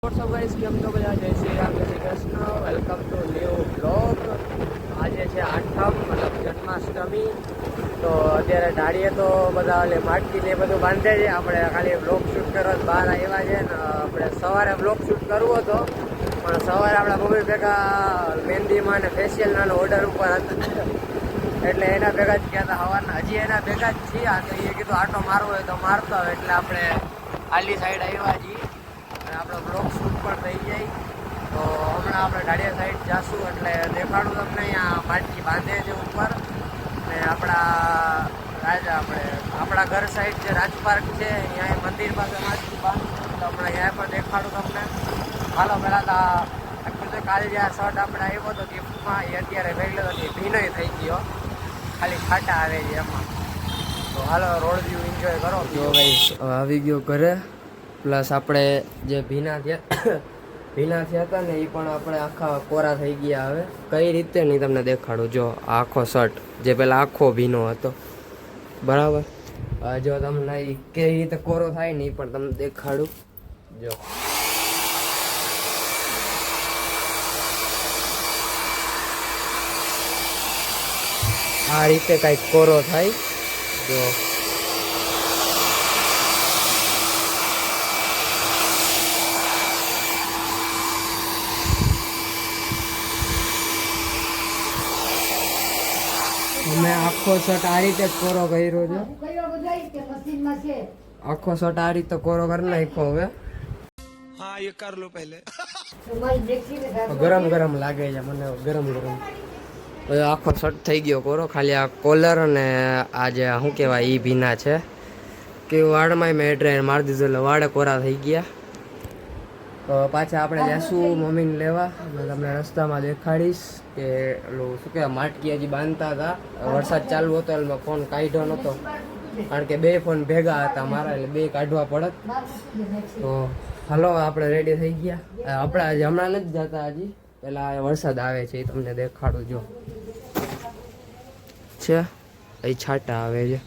WhatsApp guys, કેમ છો બધા? જય શ્રી રામ, જય Shri Krishna. Welcome to new blog. આજે છે આઠમ, મતલબ જન્માષ્ટમી. તો અત્યારે ઢાળીએ તો બધા ઓલે માટકી ને બધું બાંધે છે. આપણે ખાલી બ્લોગ શૂટ કરવા બહાર આવ્યા છે ને આપણે સવારે બ્લોગ શૂટ કરવો હતો, પણ સવારે આપણા મમ્મી ભેગા મહેંદીમાં ને ફેશિયલના ઓર્ડર ઉપર હતા, એટલે એના ભેગા જ ગયા હતા સવારના. હજી એના ભેગા જ છીએ. તો એ કીધું આટો મારવો હોય તો મારતો હોય, એટલે આપણે આલી સાઈડ આવ્યા છીએ. આપણો બ્લોગ શૂટ પણ થઈ જાય. તો હમણાં આપણે ઢાળિયા સાઈડ જાશું, એટલે દેખાડું તમને. અહીંયા માટકી બાંધે છે ઉપર, ને આપણા ઘર સાઈડ જે રાજપાર્ક છે અહીંયા મંદિર પાસે માટકી બાંધે, તો હમણાં અહીંયા પણ દેખાડું તમને. હાલો, પહેલાં તો એકચ્યુઅલી કાલે જે આ શર્ટ આપણે આવ્યો હતો ગિફ્ટમાં, એ અત્યારે પહેલો હતો, ભીનો થઈ ગયો, ખાલી ખાટા આવે છે એમાં. તો હાલો, રોડ વ્યૂ એન્જોય કરો. જો ગાઈસ, આવી ગયો ઘરે. પ્લસ આપણે જે ભીના થયા હતા ને એ પણ આપણે આખા કોરા થઈ ગયા. હવે કઈ રીતે નહીં તમને દેખાડું. જો આખો શર્ટ જે પહેલાં આખો ભીનો હતો, બરાબર. જો તમને કેવી રીતે કોરો થાય ને એ પણ તમને દેખાડું. જો આ રીતે કાંઈક કોરો થાય. જો મેં આખો શર્ટ આ રીતે કોરો કર્યો છે. આખો શર્ટ આ રીતે કોરો કરી નાખ્યો. હવે हाँ ये कर लो पहले. ગરમ ગરમ લાગે છે મને, ગરમ ગરમ. આખો શર્ટ થઈ ગયો કોરો. ખાલી આ કોલર અને આ જે શું કહેવાય એ ભીના છે. કે વાળમાં મેં ડ્રાયર મારી દીધું, એટલે વાળે કોરા થઈ ગયા. તો પાછા આપણે જઈશું મમ્મીને લેવા. મેં તમને રસ્તામાં દેખાડીશ કે ઓલું શું કહેવાય માટકી હજી બાંધતા હતા. વરસાદ ચાલુ હતો એટલે મેં ફોન કાઢ્યો નહોતો, કારણ કે બે ફોન ભેગા હતા મારા, એટલે બે કાઢવા પડત. તો હાલો, આપણે રેડી થઈ ગયા. આપણે હજી હમણાં નથી જતા, હજી પેલા વરસાદ આવે છે એ તમને દેખાડું. જો છે એ છાંટા આવે છે,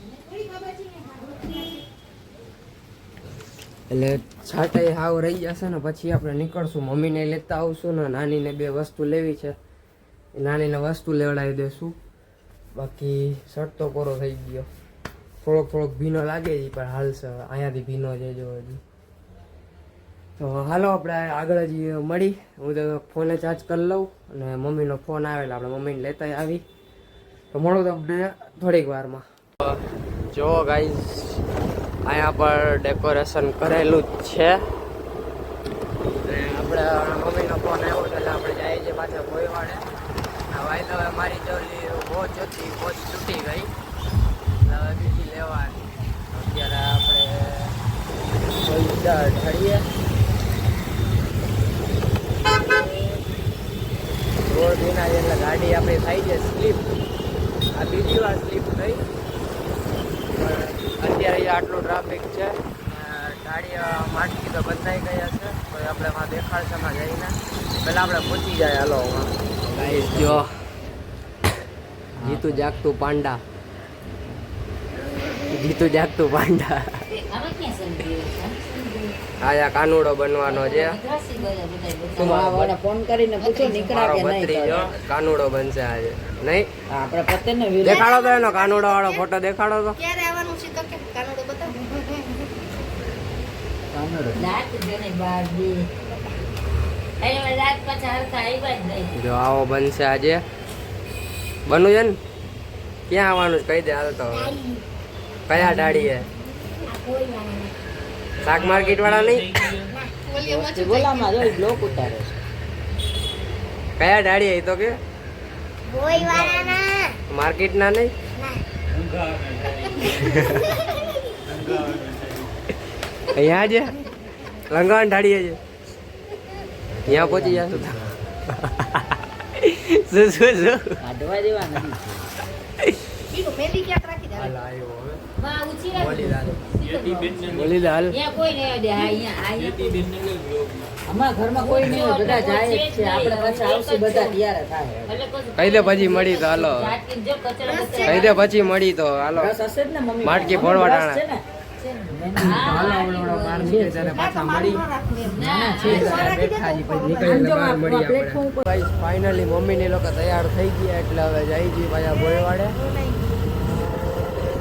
એટલે છાંટા હાવ રહી જશે ને પછી આપણે નીકળશું. મમ્મીને લેતા આવશું ને નાનીને બે વસ્તુ લેવી છે, નાનીને વસ્તુ લેવડાવી દેશું. બાકી શર્ટ તો કોરો થઈ ગયો. થોડોક ભીનો લાગે છે પણ હાલશે. અહીંયાથી ભીનો છે જો હજી. તો હાલો, આપણે આગળ જ મળી. હું તો ફોને ચાર્જ કરી લઉં અને મમ્મીનો ફોન આવેલા આપણે મમ્મીને લેતા આવી. તો મળું તમને થોડીક વારમાં. જો ગાઈઝ, અહીંયા પર ડેકોરેશન કરેલું જ છે. આપણે મમ્મીનો ફોન આવ્યો એટલે આપણે જઈએ છીએ પાછા ભોયવાડે. ભાઈ તો મારી જોલી વોચ હતી, વોચ તૂટી ગઈ, હવે બીજી લેવાની. અત્યારે આપણે ઢળીએ રોડ ભીના એટલે ગાડી આપણી થાય છે સ્લીપ. આ બીજી વાર સ્લીપ થઈ. અત્યારે આટલું ટ્રાફિક છે. ઢાળિયા માટકી તો બંધાઈ ગયા છે, તો આપણે એમાં દેખાડશે એમાં જઈને પહેલાં આપણે પહોંચી જાય. હાલો, ગાઈસ જો જીતું જાગતું પાંડા, જીતું જાગતું પાંડા. આયા કાનુડો બનવાનો છે. ફોન કરીને પૂછો નીકળ્યા કે નહીં. કાનુડો બનશે આજે. નહીં આપણે પતેને દેખાડો તો એનો કાનુડો વાળો ફોટો દેખાડો તો. ક્યારે આવવાનું છે તો કે કાનુડો બતાવો. રાત જને બારડી એ રાત પાછા હરખા આવ્યા જ નહીં. જો આવો બનશે આજે. બનવું છે ને? ક્યાં આવવાનું છે કહી દે. હાલ તો કયા ડાળીએ? શાક માર્કેટ વાળા નહીં? બોલામાં જો બ્લોક ઉતારે છે. કયા ડાળીએ તો કે બોય વાળાના માર્કેટ ના નહીં? અહીંયા છે લંગાણ ઢાળીએ છે. ત્યાં પહોંચી જશું. શું કાઢવા જેવા નથી. ઈકો મેલી ક્યાંક રાખી દે. હાલ આવ્યો હવે. માં ઊંચી રાખ. બોલી દે હાલ. અહીંયા કોઈ નહીં દે. અમારા ઘરમાં કોઈ નહીં હોય, બધા જાય જ છે. આપણે પાછા આવશે બધા તૈયાર થાય. કહી દે પછી મળી તો હાલો. કહી દે પછી મળી તો હાલો. રસ હશે જ ને મમ્મી? માટકી ફોડવા ટાણા. છે ને હાલો આપણે હમણાં બહાર નીકળે ત્યારે પાછા મળી ફાઇનલી મમ્મી ને લોકો તૈયાર થઈ ગયા એટલે હવે જઈ જઈએ પાછા ભોયવાડે.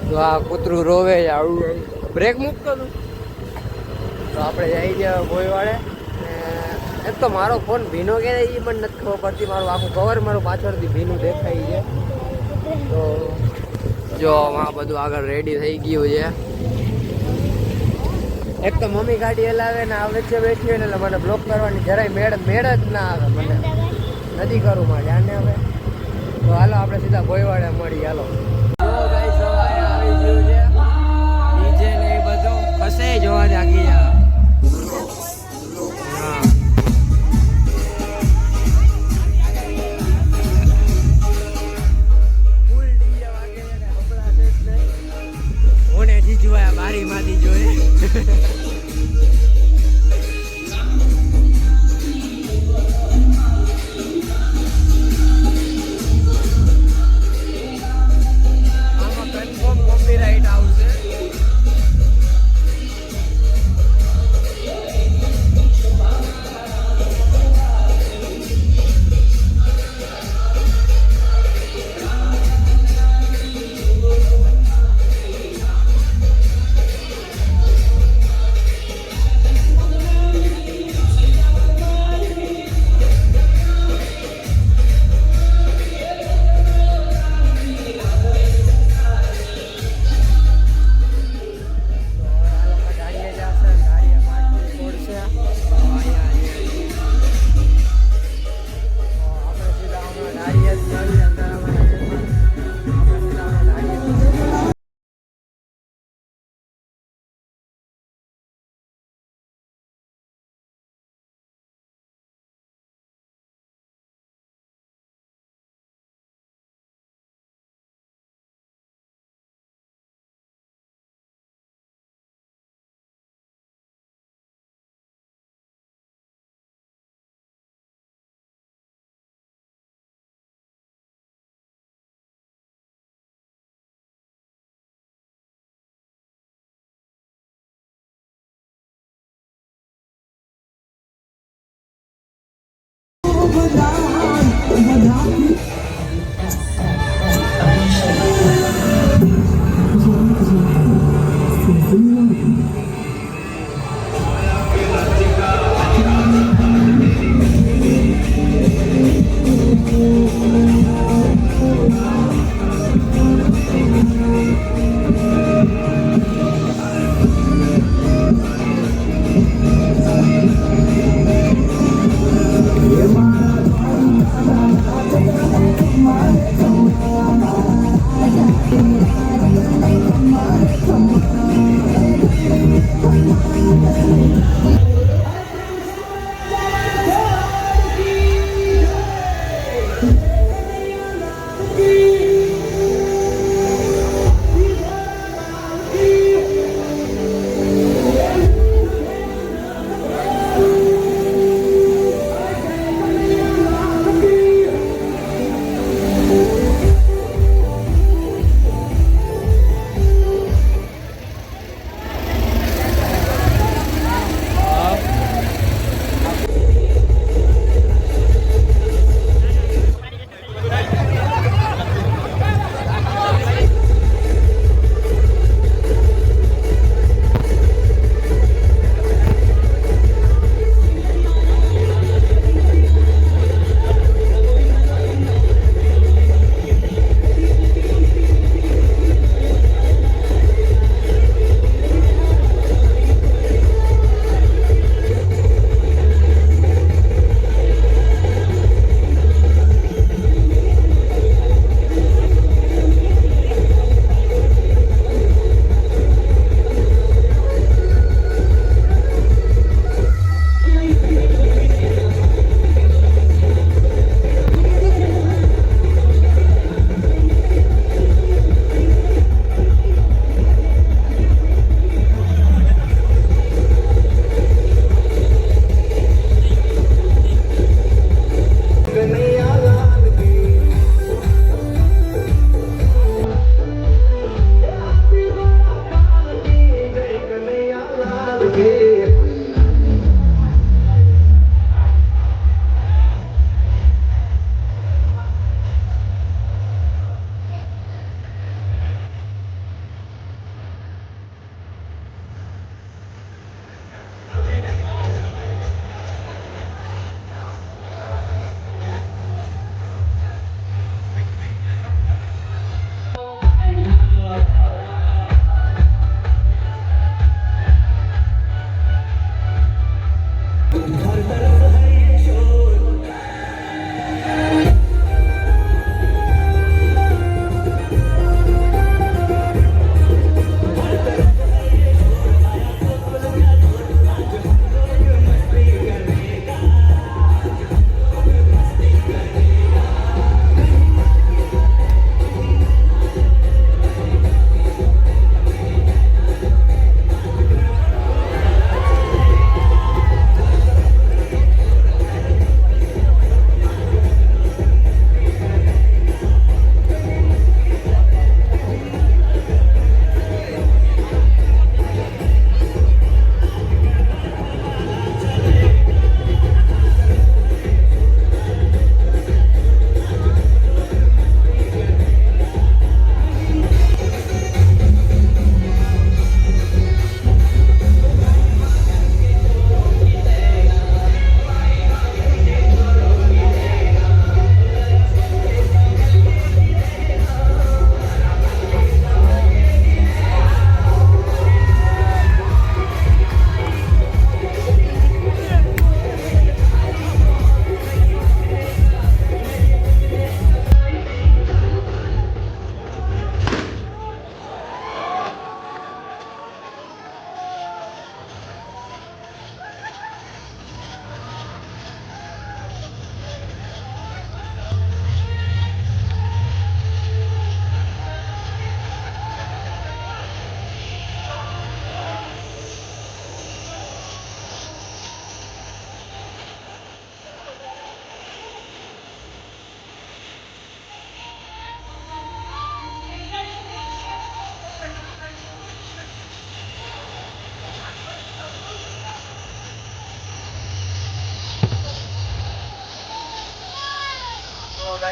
તો આ કૂતરું રોવે છે, આવું બ્રેક મૂકતો હતું તો આપણે જઈ ગયા ભોયવાડે. એમ તો મારો ફોન ભીનો કે એ પણ નથી ખબર પડતી, મારું આખું કવર મારું પાછળથી ભીનું દેખાય છે. તો જો આ બધું આગળ રેડી થઈ ગયું છે. એક તો મમ્મી ગાડી હલાવે ને આ વચ્ચે બેઠી હોય ને એટલે મને બ્લોક કરવાની જરાય મેળ જ ના આવે, મને નથી કરવું મારે જાણે. હવે તો હાલો આપણે સીધા ભોયવાડે મળી. હાલો આવી ગયું છે નીચે ને એ બધું કશે જોવા જાગી જા. જીજવાયા બારી માંથી જોઈ. આમાં કન્ફર્મ કોપીરાઇટ આવશે.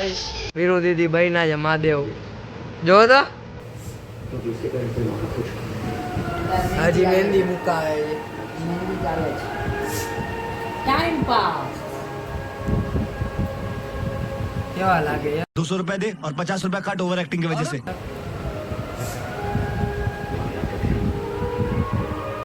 ગાઈસ વીરુ દીદી બહેના છે મહાદેવ જો તો હજી મહેંદી મુકાવે છે મહેંદી ચાલે છે ટાઈમ પાસ કેવા લાગે યાર 200 रुपए दे और 50 रुपए काट ओवर एक्टिंग की वजह से